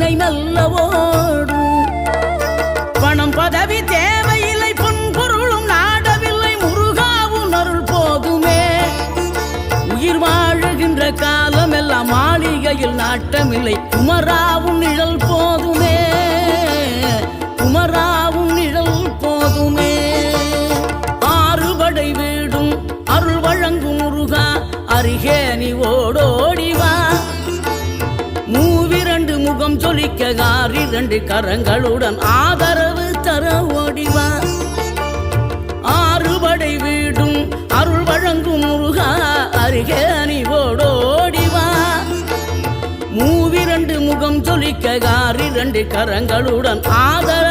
வினை மெல்ல ஓடும். பணம் பதவி தேவையில்லை, பொன் பொருளும் நாடவில்லை, முருகாவும் அருள் போதுமே. உயிர் வாழுகின்ற காலம் எல்லாம் மாளிகையில் நாட்டமில்லை, குமராவும் நிழல் போதுமே, குமராவும் நிழல் போதுமே. ஆறுபடை வீடும் அருள் வழங்கும் முருகா, அருகே நீ ஓடோடிவா. மூவிரண்டு முகம் சொலிக்க ஆறிரண்டு கரங்களுடன் ஆதரவு தர ஓடிவா. ஆறுபடை வீடும் அருள் வழங்கும் முருகா, அருகே நீ ஓடோடிவா. மூவிரண்டு முகம் சொலிக்க ஆறிரண்டு கரங்களுடன் ஆதரவு